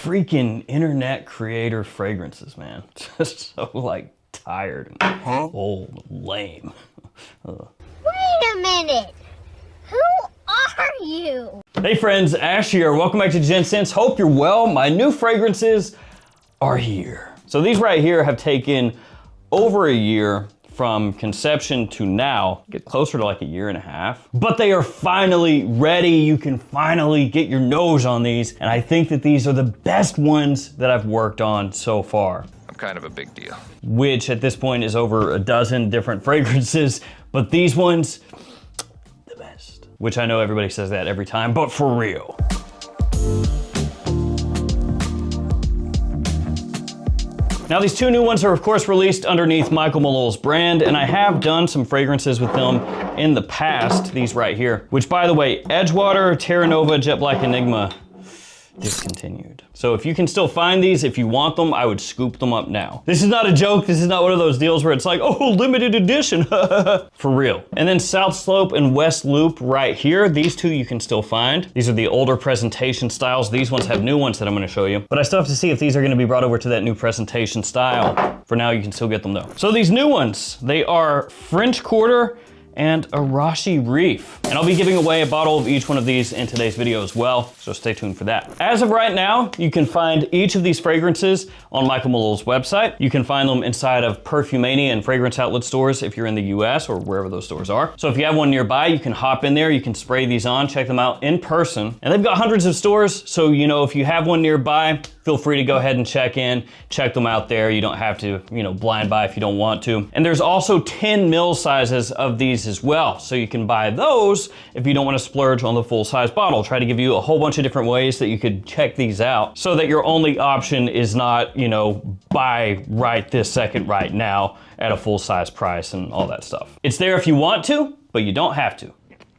freaking internet creator fragrances, man. Just so like tired and old, lame. Wait a minute. Who are you? Hey friends, Ash here. Welcome back to Gents. Hope you're well. My new fragrances are here. So these right here have taken over a year from conception to now, get closer to like a year and a half, but they are finally ready. You can finally get your nose on these. And I think that these are the best ones that I've worked on so far. I'm kind of a big deal. Which at this point is over a dozen different fragrances, but these ones, the best. Which I know everybody says that every time, but for real. Now these two new ones are of course released underneath Michael Malul's brand, and I have done some fragrances with them in the past, these right here, which by the way, Edgewater, Terra Nova, Jet Black Enigma, discontinued. So if you can still find these, if you want them, I would scoop them up now. This is not a joke. This is not one of those deals where it's like, oh, limited edition, for real. And then South Slope and West Loop right here, these two you can still find. These are the older presentation styles. These ones have new ones that I'm gonna show you, but I still have to see if these are gonna be brought over to that new presentation style. For now, you can still get them though. So these new ones, they are French Quarter and Arashi Reef. And I'll be giving away a bottle of each one of these in today's video as well, so stay tuned for that. As of right now, you can find each of these fragrances on Michael Malul's website. You can find them inside of Perfumania and Fragrance Outlet stores if you're in the US or wherever those stores are. So if you have one nearby, you can hop in there, you can spray these on, check them out in person. And they've got hundreds of stores, so you know, if you have one nearby, feel free to go ahead and check them out there. You don't have to, blind buy if you don't want to. And there's also 10 ml sizes of these as well. So you can buy those if you don't want to splurge on the full size bottle. Try to give you a whole bunch of different ways that you could check these out so that your only option is not, buy right this second right now at a full size price and all that stuff. It's there if you want to, but you don't have to.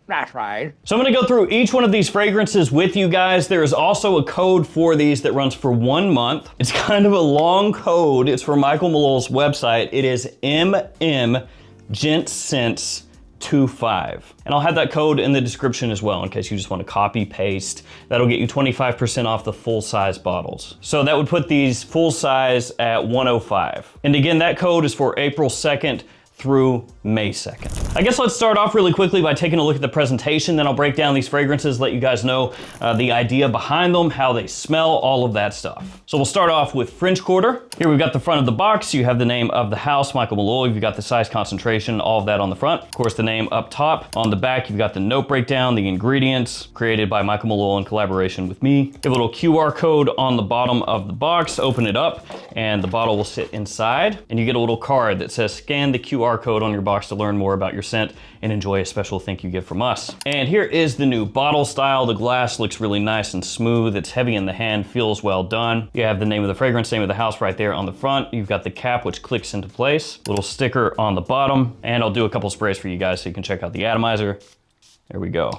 That's right. So I'm gonna go through each one of these fragrances with you guys. There is also a code for these that runs for 1 month. It's kind of a long code. It's from Michael Malul's website. It is GentsSense25. And I'll have that code in the description as well in case you just want to copy paste. That'll get you 25% off the full size bottles. So that would put these full size at 105. And again, that code is for April 2nd through May 2nd. I guess let's start off really quickly by taking a look at the presentation, then I'll break down these fragrances, let you guys know the idea behind them, how they smell, all of that stuff. So we'll start off with French Quarter. Here we've got the front of the box. You have the name of the house, Michael Malul. You've got the size concentration, all of that on the front. Of course, the name up top. On the back, you've got the note breakdown, the ingredients created by Michael Malul in collaboration with me. You have a little QR code on the bottom of the box. Open it up and the bottle will sit inside, and you get a little card that says scan the QR code on your box to learn more about your scent and enjoy a special thank you gift from us. And here is the new bottle style. The glass looks really nice and smooth. It's heavy in the hand, feels well done. You have the name of the fragrance, name of the house right there on the front. You've got the cap which clicks into place, little sticker on the bottom, and I'll do a couple sprays for you guys so you can check out the atomizer. There we go.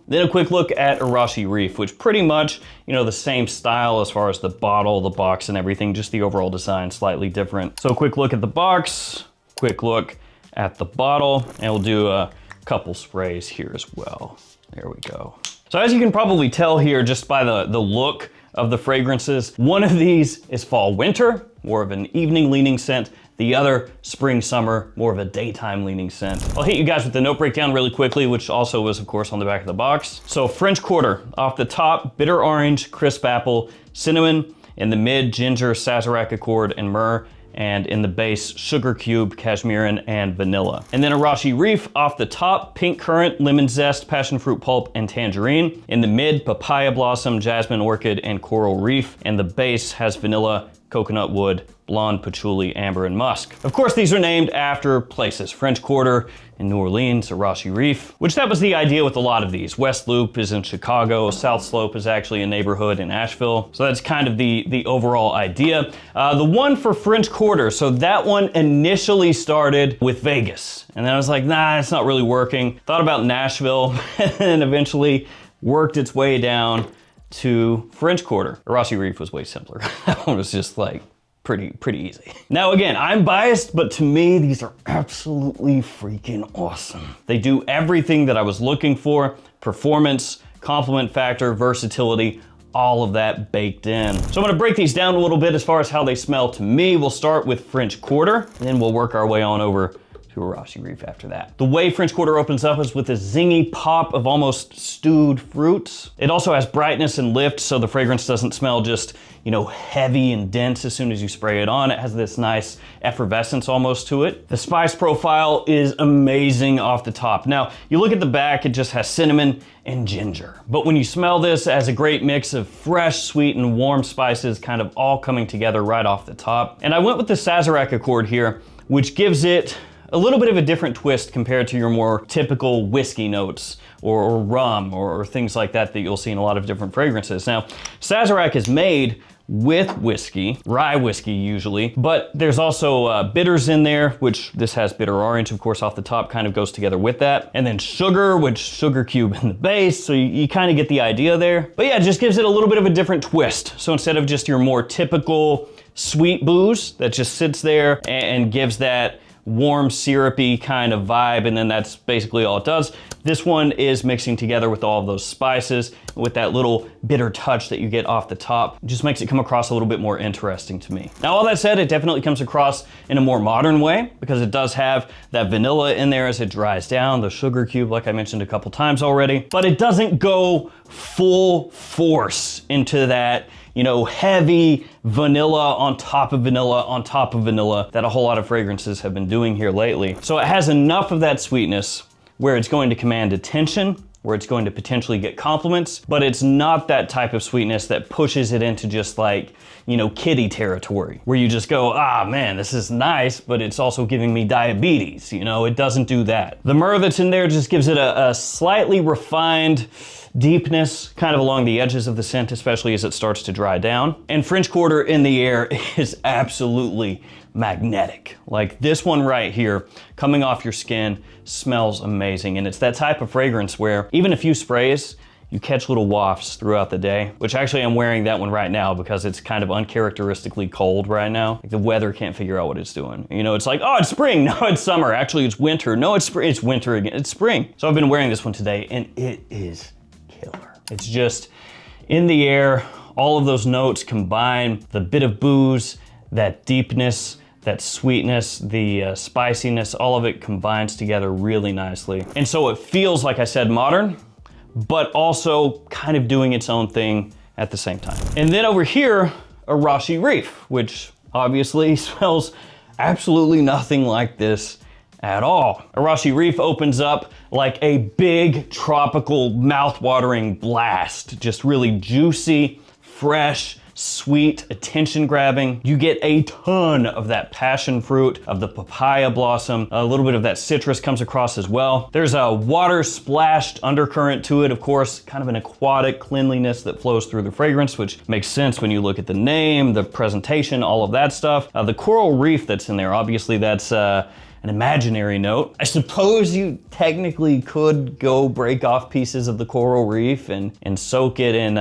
Then a quick look at Arashi Reef, which pretty much, the same style as far as the bottle, the box and everything, just the overall design slightly different. So a quick look at the box, quick look at the bottle, and we'll do a couple sprays here as well. There we go. So as you can probably tell here, just by the look of the fragrances, one of these is fall winter, more of an evening leaning scent. The other, spring summer, more of a daytime leaning scent. I'll hit you guys with the note breakdown really quickly, which also was of course on the back of the box. So French Quarter, off the top, bitter orange, crisp apple, cinnamon. In the mid, ginger, sazerac accord, and myrrh. And in the base, sugar cube, cashmeran, and vanilla. And then Arashi Reef, off the top, pink currant, lemon zest, passion fruit pulp, and tangerine. In the mid, papaya blossom, jasmine orchid, and coral reef. And the base has vanilla, coconut wood, blonde patchouli, amber, and musk. Of course, these are named after places. French Quarter in New Orleans, Arashi Reef, which that was the idea with a lot of these. West Loop is in Chicago, South Slope is actually a neighborhood in Asheville. So that's kind of the overall idea. The one for French Quarter, so that one initially started with Vegas. And then I was like, nah, it's not really working. Thought about Nashville, and then eventually worked its way down to French Quarter. Arashi Reef was way simpler. That one was just like pretty easy. Now again, I'm biased, but to me, these are absolutely freaking awesome. They do everything that I was looking for: performance, compliment factor, versatility, all of that baked in. So I'm gonna break these down a little bit as far as how they smell to me. We'll start with French Quarter, and then we'll work our way on over to Arashi Reef after that. The way French Quarter opens up is with a zingy pop of almost stewed fruits. It also has brightness and lift, so the fragrance doesn't smell just, you know, heavy and dense as soon as you spray it on. It has this nice effervescence almost to it. The spice profile is amazing off the top. Now, you look at the back, it just has cinnamon and ginger. But when you smell this, it has a great mix of fresh, sweet, and warm spices kind of all coming together right off the top. And I went with the Sazerac Accord here, which gives it a little bit of a different twist compared to your more typical whiskey notes or rum or things like that you'll see in a lot of different fragrances. Now, Sazerac is made with whiskey, rye whiskey usually, but there's also bitters in there, which this has bitter orange, of course, off the top, kind of goes together with that. And then sugar, which sugar cube in the base, so you kind of get the idea there. But yeah, it just gives it a little bit of a different twist. So instead of just your more typical sweet booze that just sits there and gives that warm, syrupy kind of vibe, and then that's basically all it does. This one is mixing together with all of those spices, with that little bitter touch that you get off the top. It just makes it come across a little bit more interesting to me. Now, all that said, it definitely comes across in a more modern way because it does have that vanilla in there as it dries down, the sugar cube, like I mentioned a couple times already, but it doesn't go full force into that, you know, heavy vanilla on top of vanilla on top of vanilla that a whole lot of fragrances have been doing here lately. So it has enough of that sweetness where it's going to command attention, where it's going to potentially get compliments, but it's not that type of sweetness that pushes it into just like, you know, kiddie territory, where you just go, ah man, this is nice, but it's also giving me diabetes. You know, it doesn't do that. The myrrh that's in there just gives it a slightly refined deepness kind of along the edges of the scent, especially as it starts to dry down. And French Quarter in the air is absolutely magnetic. Like this one right here, coming off your skin, smells amazing. And it's that type of fragrance where even a few sprays, you catch little wafts throughout the day, which actually I'm wearing that one right now because it's kind of uncharacteristically cold right now. Like the weather can't figure out what it's doing. You know, it's like, oh, it's spring. No, it's summer. Actually, it's winter. No, it's spring. It's winter again. It's spring. So I've been wearing this one today and it is killer. It's just in the air, all of those notes combine, the bit of booze, that deepness, that sweetness, the spiciness, all of it combines together really nicely. And so it feels, like I said, modern, but also kind of doing its own thing at the same time. And then over here, Arashi Reef, which obviously smells absolutely nothing like this at all. Arashi Reef opens up like a big tropical mouth-watering blast, just really juicy, fresh, sweet, attention-grabbing. You get a ton of that passion fruit, of the papaya blossom. A little bit of that citrus comes across as well. There's a water-splashed undercurrent to it, of course, kind of an aquatic cleanliness that flows through the fragrance, which makes sense when you look at the name, the presentation, all of that stuff. The coral reef that's in there, obviously that's an imaginary note. I suppose you technically could go break off pieces of the coral reef and soak it in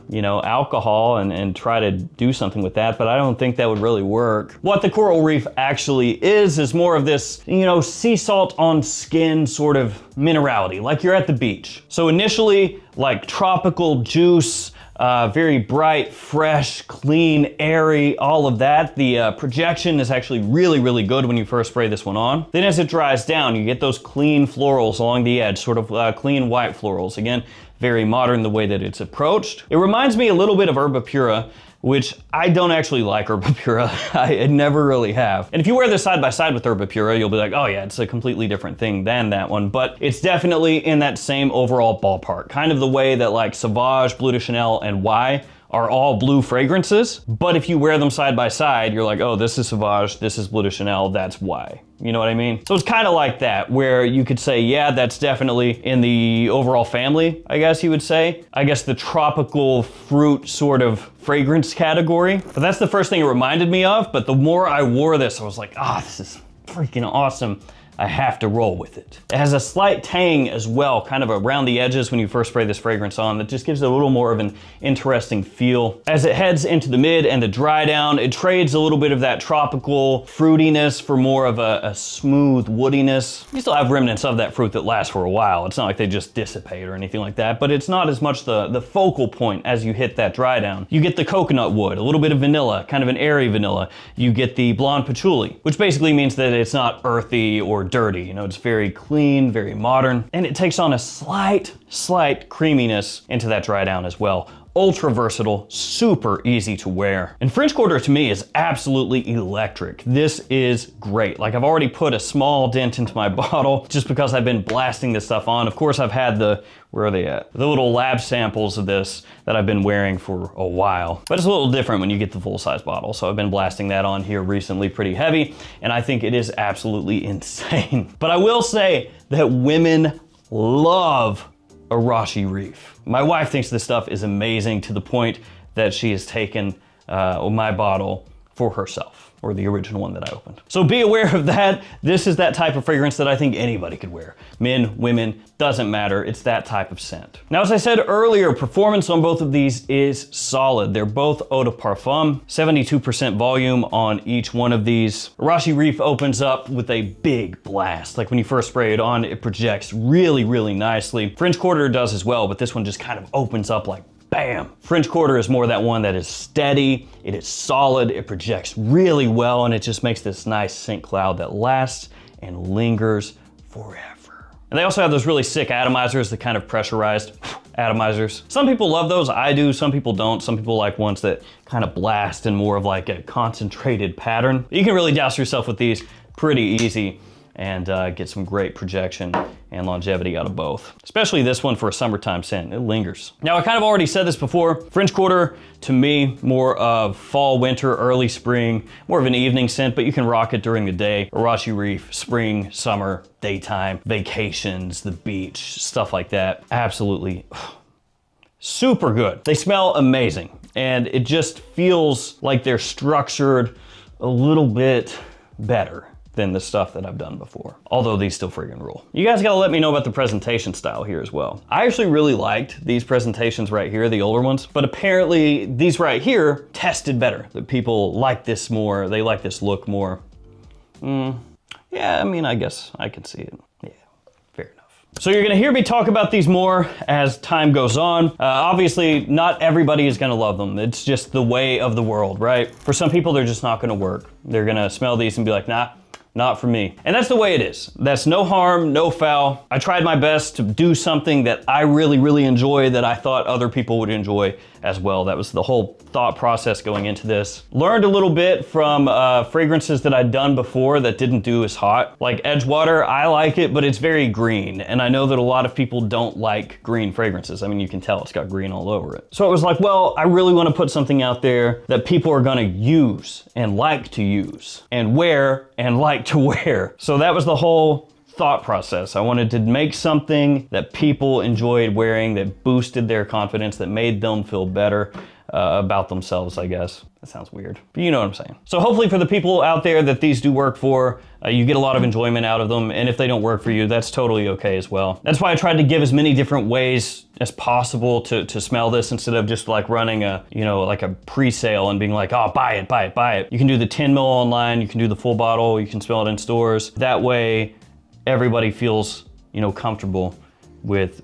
you know, alcohol and try to do something with that, but I don't think that would really work. What the coral reef actually is more of this, you know, sea salt on skin sort of minerality, like you're at the beach. So initially, like tropical juice, very bright, fresh, clean, airy, all of that. The projection is actually really, really good when you first spray this one on. Then as it dries down, you get those clean florals along the edge, sort of clean white florals. Again, very modern the way that it's approached. It reminds me a little bit of Herba Pura, which I don't actually like Herba Pura. I never really have. And if you wear this side by side with Herba Pura, you'll be like, oh yeah, it's a completely different thing than that one, but it's definitely in that same overall ballpark. Kind of the way that like Sauvage, Bleu de Chanel, and Y are all blue fragrances, but if you wear them side by side, you're like, oh, this is Sauvage, this is Bleu de Chanel, that's Y. You know what I mean? So it's kind of like that, where you could say, yeah, that's definitely in the overall family, I guess you would say. I guess the tropical fruit sort of fragrance category. But that's the first thing it reminded me of, but the more I wore this, I was like, ah, this is freaking awesome. I have to roll with it. It has a slight tang as well, kind of around the edges when you first spray this fragrance on, that just gives it a little more of an interesting feel. As it heads into the mid and the dry down, it trades a little bit of that tropical fruitiness for more of a smooth woodiness. You still have remnants of that fruit that lasts for a while. It's not like they just dissipate or anything like that, but it's not as much the focal point as you hit that dry down. You get the coconut wood, a little bit of vanilla, kind of an airy vanilla. You get the blonde patchouli, which basically means that it's not earthy or dirty. You know, it's very clean, very modern, and it takes on a slight creaminess into that dry down as well. Ultra versatile, super easy to wear. And French Quarter to me is absolutely electric. This is great. Like, I've already put a small dent into my bottle just because I've been blasting this stuff on. Of course, I've had where are they at? The little lab samples of this that I've been wearing for a while. But it's a little different when you get the full-size bottle. So I've been blasting that on here recently pretty heavy, and I think it is absolutely insane. But I will say that women love Arashi Reef. My wife thinks this stuff is amazing to the point that she has taken my bottle for herself, or the original one that I opened. So be aware of that. This is that type of fragrance that I think anybody could wear. Men, women, doesn't matter. It's that type of scent. Now, as I said earlier, performance on both of these is solid. They're both eau de parfum, 72% volume on each one of these. Arashi Reef opens up with a big blast. Like when you first spray it on, it projects really, really nicely. French Quarter does as well, but this one just kind of opens up like bam. French Quarter is more that one that is steady, it is solid, it projects really well, and it just makes this nice scent cloud that lasts and lingers forever. And they also have those really sick atomizers, the kind of pressurized atomizers. Some people love those, I do, some people don't. Some people like ones that kind of blast in more of like a concentrated pattern. You can really douse yourself with these pretty easy and get some great projection and longevity out of both. Especially this one for a summertime scent, it lingers. Now, I kind of already said this before, French Quarter, to me, more of fall, winter, early spring, more of an evening scent, but you can rock it during the day. Arashi Reef, spring, summer, daytime, vacations, the beach, stuff like that. Absolutely super good. They smell amazing, and it just feels like they're structured a little bit better than the stuff that I've done before. Although these still friggin' rule. You guys gotta let me know about the presentation style here as well. I actually really liked these presentations right here, the older ones, but apparently these right here tested better. That people like this more, they like this look more. Yeah, I mean, I guess I can see it. Yeah, fair enough. So you're gonna hear me talk about these more as time goes on. Obviously, not everybody is gonna love them. It's just the way of the world, right? For some people, they're just not gonna work. They're gonna smell these and be like, nah, not for me. And that's the way it is. That's no harm, no foul. I tried my best to do something that I really, really enjoy that I thought other people would enjoy as well. That was the whole thought process going into this. Learned a little bit from fragrances that I'd done before that didn't do as hot. Like Edgewater, I like it, but it's very green. And I know that a lot of people don't like green fragrances. I mean, you can tell it's got green all over it. So it was like, well, I really want to put something out there that people are gonna use and like to use and wear and like to wear. So that was the whole thought process. I wanted to make something that people enjoyed wearing, that boosted their confidence, that made them feel better about themselves, I guess. That sounds weird, but you know what I'm saying. So hopefully for the people out there that these do work for, you get a lot of enjoyment out of them, and if they don't work for you, that's totally okay as well. That's why I tried to give as many different ways as possible to smell this instead of just like running a, you know, like a pre-sale and being like, oh, buy it, buy it, buy it. You can do the 10 ml online, you can do the full bottle, you can smell it in stores. That way, everybody feels, you know, comfortable with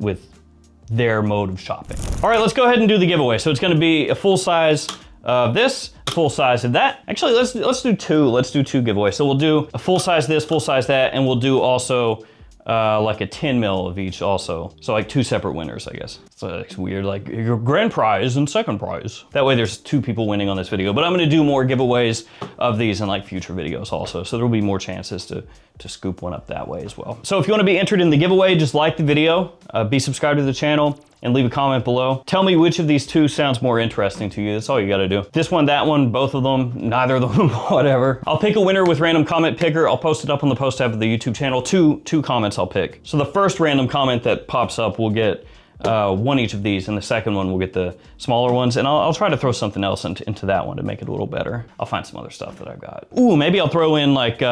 their mode of shopping. All right, let's go ahead and do the giveaway. So it's gonna be a full size of this, a full size of that. Actually, let's do two. Let's do two giveaways. So we'll do a full size this, full size that, and we'll do also like a 10 ml of each also. So like two separate winners, I guess. So it's weird, like your grand prize and second prize. That way there's two people winning on this video, but I'm gonna do more giveaways of these in like future videos also. So there'll be more chances to scoop one up that way as well. So if you wanna be entered in the giveaway, just like the video, be subscribed to the channel, and leave a comment below. Tell me which of these two sounds more interesting to you. That's all you gotta do. This one, that one, both of them, neither of them, whatever. I'll pick a winner with random comment picker. I'll post it up on the post tab of the YouTube channel. Two comments I'll pick. So the first random comment that pops up will get one each of these, and the second one will get the smaller ones, and I'll try to throw something else into that one to make it a little better. I'll find some other stuff that I've got. Ooh, maybe I'll throw in like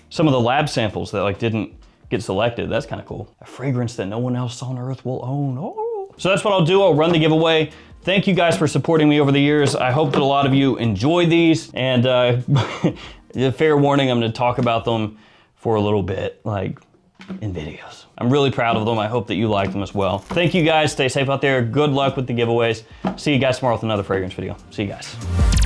some of the lab samples that like didn't get selected. That's kind of cool. A fragrance that no one else on earth will own. Oh. So that's what I'll do. I'll run the giveaway. Thank you guys for supporting me over the years. I hope that a lot of you enjoy these, and fair warning, I'm gonna talk about them for a little bit, like in videos. I'm really proud of them. I hope that you like them as well. Thank you guys, stay safe out there. Good luck with the giveaways. See you guys tomorrow with another fragrance video. See you guys.